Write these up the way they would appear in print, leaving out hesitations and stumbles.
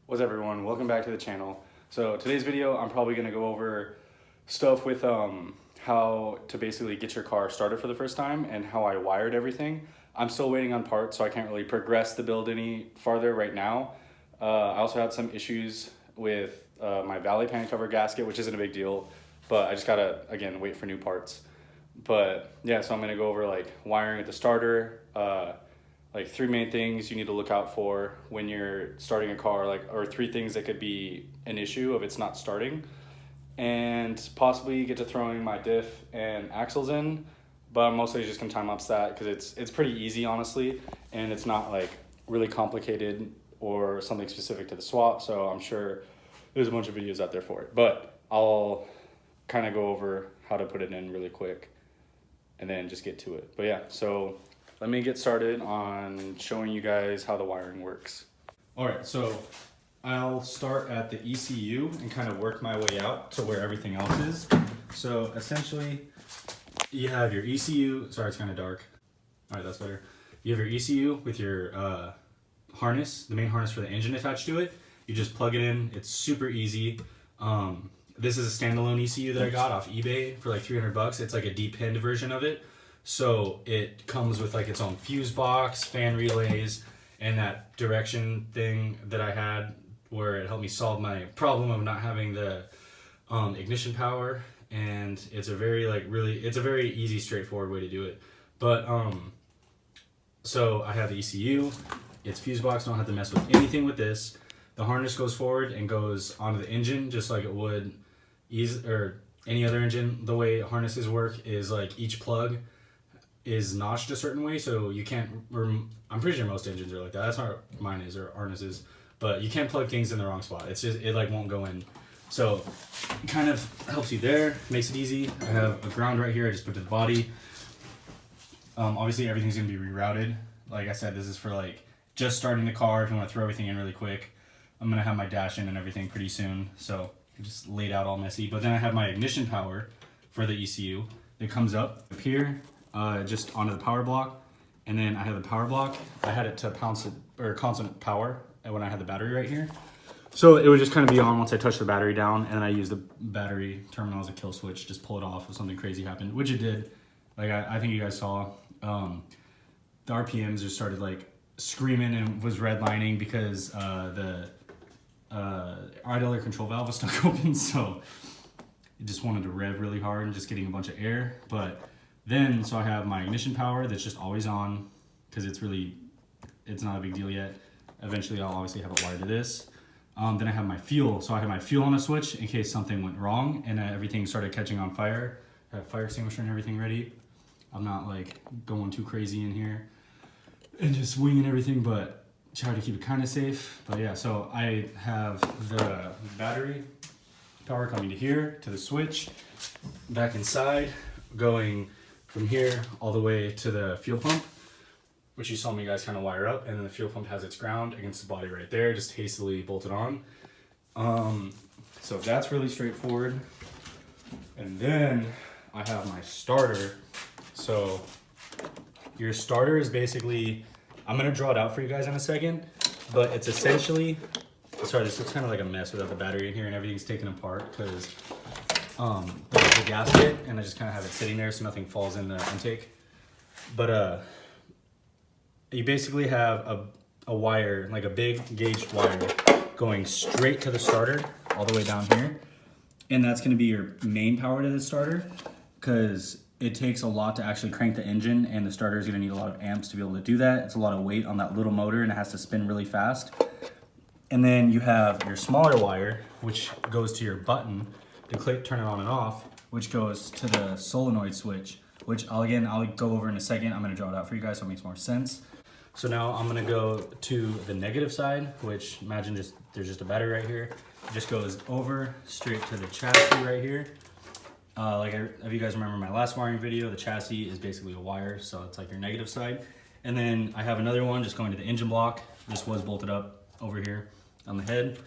What's up, everyone? Welcome back to the channel. So today's video, I'm probably going to go over stuff with how to basically get your car started for the first time and how I wired everything. I'm still waiting on parts, so I can't really progress the build any farther right now. I also had some issues with my valley pan cover gasket, which isn't a big deal, but I just gotta, again, wait for new parts. But yeah, so I'm gonna go over like wiring at the starter, like three main things you need to look out for when you're starting a car, like, or three things that could be an issue if it's not starting, and possibly get to throwing my diff and axles in. But I'm mostly just gonna time lapse that because it's pretty easy, honestly, and it's not like really complicated or something specific to the swap. So I'm sure there's a bunch of videos out there for it, but I'll kind of go over how to put it in really quick and then just get to it. But yeah, so let me get started on showing you guys how the wiring works. All right, so I'll start at the ECU and kind of work my way out to where everything else is. So essentially, you have your ECU, sorry, it's kind of dark. All right, that's better. You have your ECU with your harness, the main harness for the engine attached to it. You just plug it in, it's super easy. This is a standalone ECU that I got off eBay for like 300 bucks. It's like a depinned version of it. So it comes with like its own fuse box, fan relays, and that direction thing that I had where it helped me solve my problem of not having the ignition power. And it's a very it's a very easy, straightforward way to do it. But so I have the ECU, it's fuse box, don't have to mess with anything with this. The harness goes forward and goes onto the engine just like it would or any other engine. The way harnesses work is like each plug is notched a certain way, so you can't, I'm pretty sure most engines are like that. That's how mine is, or harnesses, but you can't plug things in the wrong spot. It's just, it like won't go in. So it kind of helps you there, makes it easy. I have a ground right here, I just put to the body. Obviously everything's gonna be rerouted. Like I said, this is for like just starting the car if you wanna throw everything in really quick. I'm gonna have my dash in and everything pretty soon, so just laid out all messy. But then I have my ignition power for the ECU that comes up here, just onto the power block. And then I have the power block. I had it to constant power when I had the battery right here. So it would just kind of be on once I touch the battery down, and then I use the battery terminal as a kill switch, just pull it off if something crazy happened, which it did. Like I think you guys saw, the RPMs just started like screaming and was redlining because the idler control valve was stuck open, so it just wanted to rev really hard and just getting a bunch of air. But then, so I have my ignition power that's just always on because it's not a big deal yet. Eventually I'll obviously have it wired to this. Then I have my fuel. So I have my fuel on a switch in case something went wrong and everything started catching on fire. I have fire extinguisher and everything ready. I'm not like going too crazy in here and just winging everything, but try to keep it kind of safe. But yeah, so I have the battery power coming to here, to the switch, back inside, going from here all the way to the fuel pump, which you saw me guys kind of wire up, and then the fuel pump has its ground against the body right there, just hastily bolted on. So that's really straightforward. And then I have my starter. So your starter is basically, I'm gonna draw it out for you guys in a second, but it's essentially, sorry, this looks kind of like a mess without the battery in here and everything's taken apart because the gasket, and I just kind of have it sitting there so nothing falls in the intake. But you basically have a wire, like a big gauge wire, going straight to the starter all the way down here, and that's going to be your main power to the starter because it takes a lot to actually crank the engine, and the starter is going to need a lot of amps to be able to do that. It's a lot of weight on that little motor and it has to spin really fast. And then you have your smaller wire, which goes to your button to turn it on and off, which goes to the solenoid switch, which I'll go over in a second. I'm gonna draw it out for you guys so it makes more sense. So now I'm gonna go to the negative side, which imagine there's just a battery right here. It just goes over straight to the chassis right here. If you guys remember my last wiring video, the chassis is basically a wire, so it's like your negative side. And then I have another one just going to the engine block. This was bolted up over here on the head.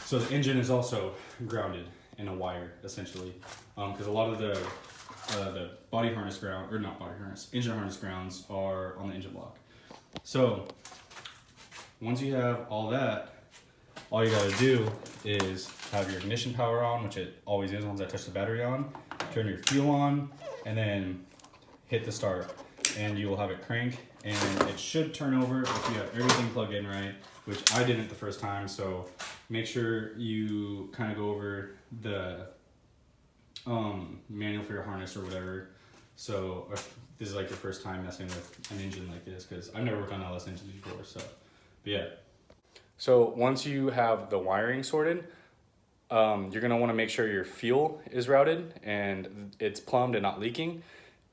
So the engine is also grounded in a wire, essentially, because a lot of the body harness ground, or not body harness, engine harness grounds are on the engine block. So once you have all that, all you gotta do is have your ignition power on, which it always is once I touch the battery on, turn your fuel on, and then hit the start, and you will have it crank, and it should turn over if you have everything plugged in right, which I didn't the first time. So make sure you kind of go over the manual for your harness or whatever. So if this is like your first time messing with an engine like this, because I've never worked on LS engines before. So, but yeah. So once you have the wiring sorted, you're gonna want to make sure your fuel is routed and it's plumbed and not leaking.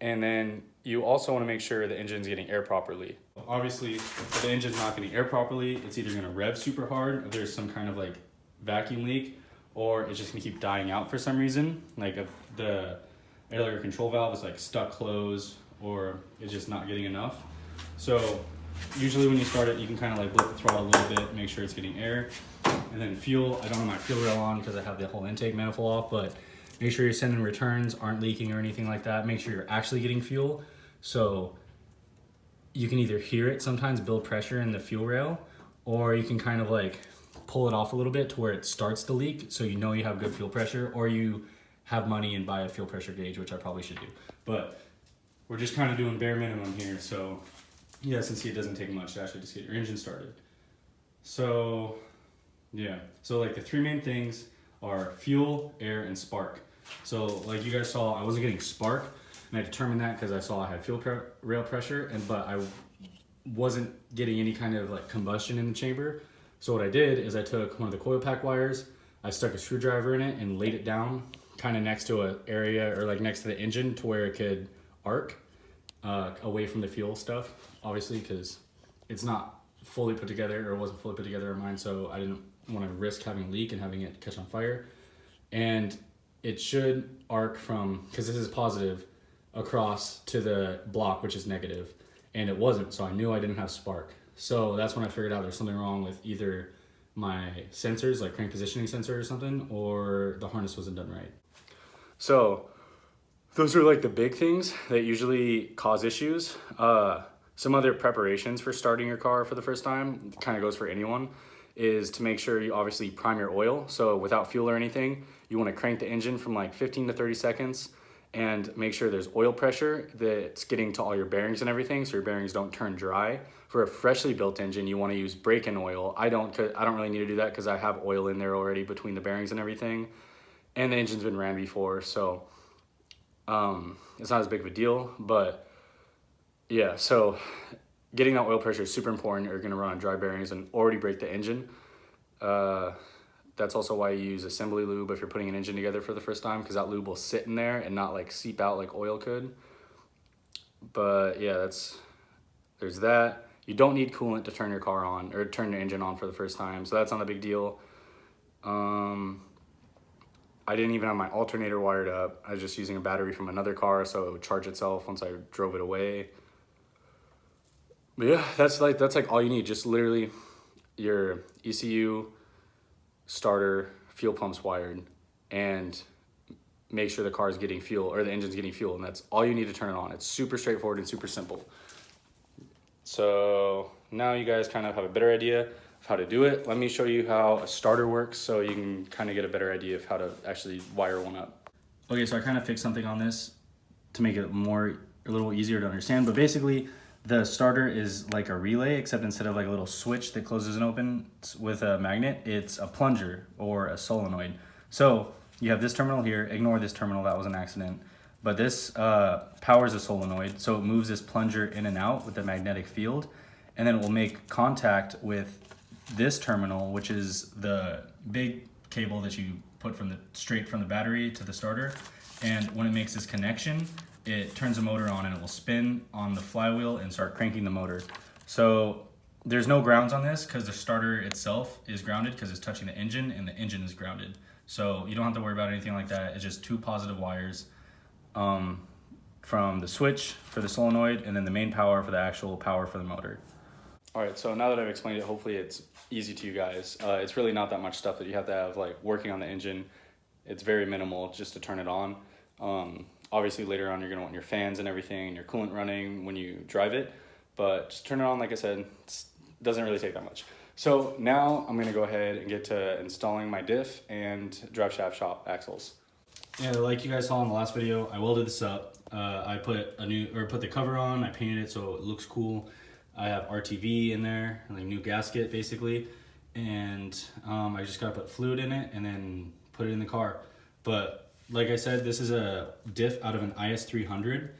And then you also want to make sure the engine's getting air properly. Obviously, if the engine's not getting air properly, it's either gonna rev super hard, if there's some kind of like vacuum leak, or it's just gonna keep dying out for some reason. Like if the air control valve is like stuck closed, or it's just not getting enough. So usually when you start it, you can kind of like blip the throttle a little bit, make sure it's getting air. And then fuel, I don't have my fuel rail on because I have the whole intake manifold off, but make sure your send and returns aren't leaking or anything like that. Make sure you're actually getting fuel. So you can either hear it sometimes build pressure in the fuel rail, or you can kind of like pull it off a little bit to where it starts to leak, so you know you have good fuel pressure, or you have money and buy a fuel pressure gauge, which I probably should do. But we're just kind of doing bare minimum here. So yeah, since it doesn't take much to actually just get your engine started. So yeah, so like the three main things are fuel, air, and spark. So like you guys saw, I wasn't getting spark, and I determined that because I saw I had fuel rail pressure, but I wasn't getting any kind of like combustion in the chamber. So what I did is I took one of the coil pack wires, I stuck a screwdriver in it and laid it down kind of next to an area, or like next to the engine, to where it could arc away from the fuel stuff, obviously, because it's not fully put together, or wasn't fully put together in mine, so I didn't want to risk having a leak and having it catch on fire. And it should arc from, because this is positive, across to the block, which is negative, and it wasn't, so I knew I didn't have spark. So that's when I figured out there's something wrong with either my sensors, like crank positioning sensor or something, or the harness wasn't done right. So those are like the big things that usually cause issues. Some other preparations for starting your car for the first time, kind of goes for anyone, is to make sure you obviously prime your oil. So without fuel or anything, you want to crank the engine from like 15 to 30 seconds and make sure there's oil pressure that's getting to all your bearings and everything, so your bearings don't turn dry. For a freshly built engine, you want to use break-in oil. I don't really need to do that because I have oil in there already between the bearings and everything, and the engine's been ran before, so it's not as big of a deal. But yeah, so getting that oil pressure is super important. You're going to run on dry bearings and already break the engine. That's also why you use assembly lube if you're putting an engine together for the first time, because that lube will sit in there and not like seep out like oil could. But yeah, there's that. You don't need coolant to turn your car on, or turn your engine on for the first time, so that's not a big deal. I didn't even have my alternator wired up. I was just using a battery from another car, so it would charge itself once I drove it away. But yeah, that's like all you need. Just literally your ECU, starter, fuel pumps wired, and make sure the car is getting fuel, or the engine's getting fuel, and that's all you need to turn it on. It's super straightforward and super simple. So now you guys kind of have a better idea of how to do it. Let me show you how a starter works, so you can kind of get a better idea of how to actually wire one up. Okay, so I kind of fixed something on this to make it a little easier to understand, but basically the starter is like a relay, except instead of like a little switch that closes and opens with a magnet, it's a plunger or a solenoid. So you have this terminal here, ignore this terminal, that was an accident. But this powers a solenoid, so it moves this plunger in and out with the magnetic field, and then it will make contact with this terminal, which is the big cable that you put straight from the battery to the starter. And when it makes this connection, it turns the motor on and it will spin on the flywheel and start cranking the motor. So there's no grounds on this because the starter itself is grounded because it's touching the engine, and the engine is grounded. So you don't have to worry about anything like that. It's just two positive wires from the switch for the solenoid, and then the main power for the actual power for the motor. All right, so now that I've explained it, hopefully it's easy to you guys. It's really not that much stuff that you have to have like working on the engine. It's very minimal just to turn it on. Obviously later on you're gonna want your fans and everything and your coolant running when you drive it, but just turn it on. Like I said, it doesn't really take that much. So now I'm gonna go ahead and get to installing my diff and drive shaft shop axles. Yeah, like you guys saw in the last video, I welded this up. I put the cover on, I painted it so it looks cool. I have RTV in there, like new gasket basically. And I just gotta put fluid in it and then put it in the car. But like I said, this is a diff out of an is300.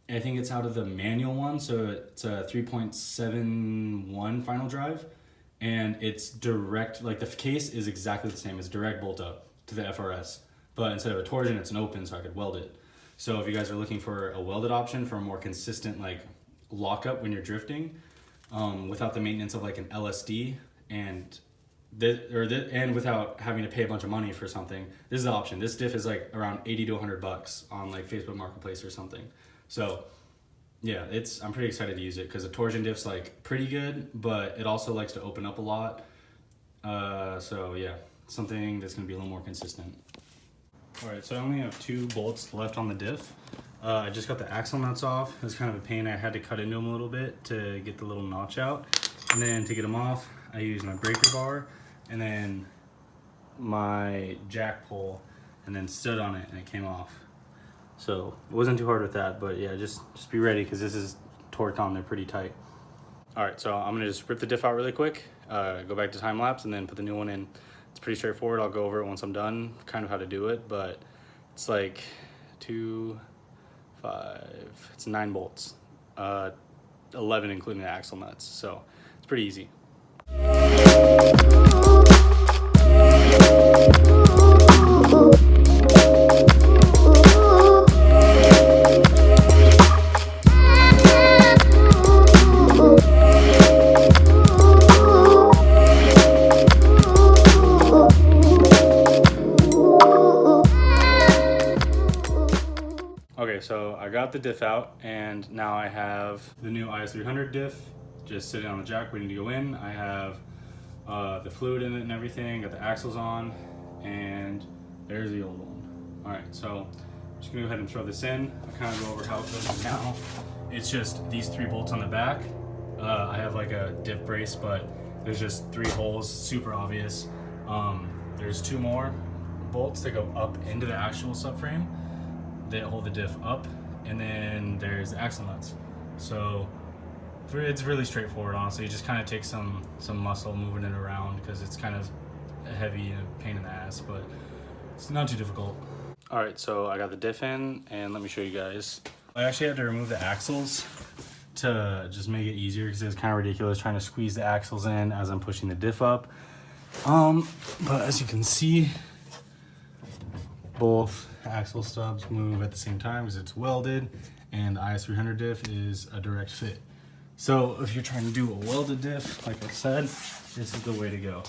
I think it's out of the manual one, so it's a 3.71 final drive. And it's direct, like the case is exactly the same, it's direct bolt up to the FRS. But instead of a torsion, it's an open, so I could weld it. So if you guys are looking for a welded option for a more consistent like lockup when you're drifting, without the maintenance of like an LSD and without having to pay a bunch of money for something, this is the option. This diff is like around 80 to 100 bucks on like Facebook Marketplace or something. So yeah, I'm pretty excited to use it because the torsion diff's like pretty good, but it also likes to open up a lot. So yeah, something that's gonna be a little more consistent. All right, so I only have 2 bolts left on the diff. I just got the axle nuts off. It was kind of a pain. I had to cut into them a little bit to get the little notch out. And then to get them off, I used my breaker bar and then my jack pole and then stood on it and it came off. So it wasn't too hard with that, but yeah, just be ready because this is torqued on there pretty tight. All right, so I'm gonna just rip the diff out really quick, go back to time lapse and then put the new one in. It's pretty straightforward. I'll go over it once I'm done, kind of how to do it, but it's like 2, 5, it's 9 bolts, 11 including the axle nuts. So it's pretty easy. Okay, so I got the diff out and now I have the new is300 diff just sitting on the jack waiting to go in. I have the fluid in it and everything, got the axles on, and there's the old one. All right, so I'm just gonna go ahead and throw this in. I'll kind of go over how it goes now. It's just these 3 bolts on the back. I have like a diff brace, but there's just 3 holes, super obvious. There's 2 more bolts that go up into the actual subframe that hold the diff up, and then there's the axle nuts. So it's really straightforward, honestly. It just kind of takes some muscle moving it around because it's kind of heavy and a pain in the ass, but it's not too difficult. All right, so I got the diff in, and let me show you guys. I actually had to remove the axles to just make it easier because it was kind of ridiculous trying to squeeze the axles in as I'm pushing the diff up. But as you can see, both axle stubs move at the same time because it's welded, and the is300 diff is a direct fit. So if you're trying to do a welded diff, like I said, this is the way to go.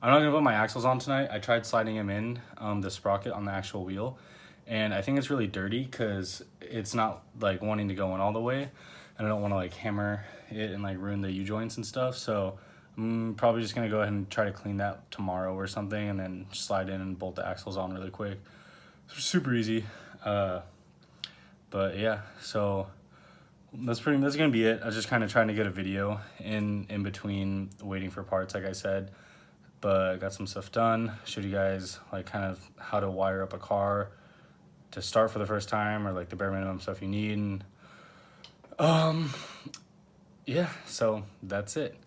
I'm not gonna put my axles on tonight. I tried sliding them in, the sprocket on the actual wheel, and I think it's really dirty because it's not like wanting to go in all the way, and I don't want to like hammer it and like ruin the U-joints and stuff. So I'm probably just gonna go ahead and try to clean that tomorrow or something, and then slide in and bolt the axles on really quick. It's super easy. But yeah, so that's gonna be it. I was just kind of trying to get a video in between waiting for parts, like I said. But I got some stuff done. Showed you guys like kind of how to wire up a car to start for the first time, or like the bare minimum stuff you need. And yeah, so that's it.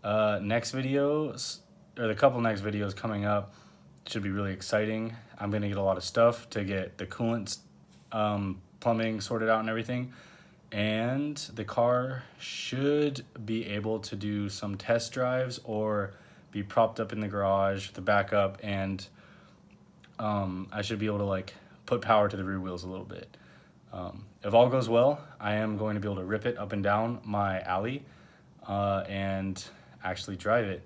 Next videos, or the couple next videos coming up, should be really exciting. I'm gonna get a lot of stuff to get the coolant plumbing sorted out and everything. And the car should be able to do some test drives or be propped up in the garage, the backup, and I should be able to like put power to the rear wheels a little bit. If all goes well, I am going to be able to rip it up and down my alley and actually drive it.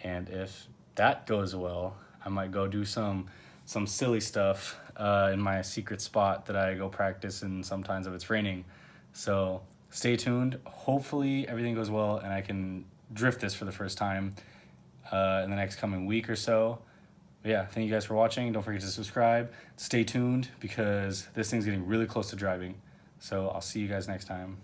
And if that goes well, I might go do some silly stuff in my secret spot that I go practice in sometimes if it's raining. So stay tuned. Hopefully everything goes well and I can drift this for the first time in the next coming week or so. But yeah, thank you guys for watching. Don't forget to subscribe. Stay tuned because this thing's getting really close to driving. So I'll see you guys next time.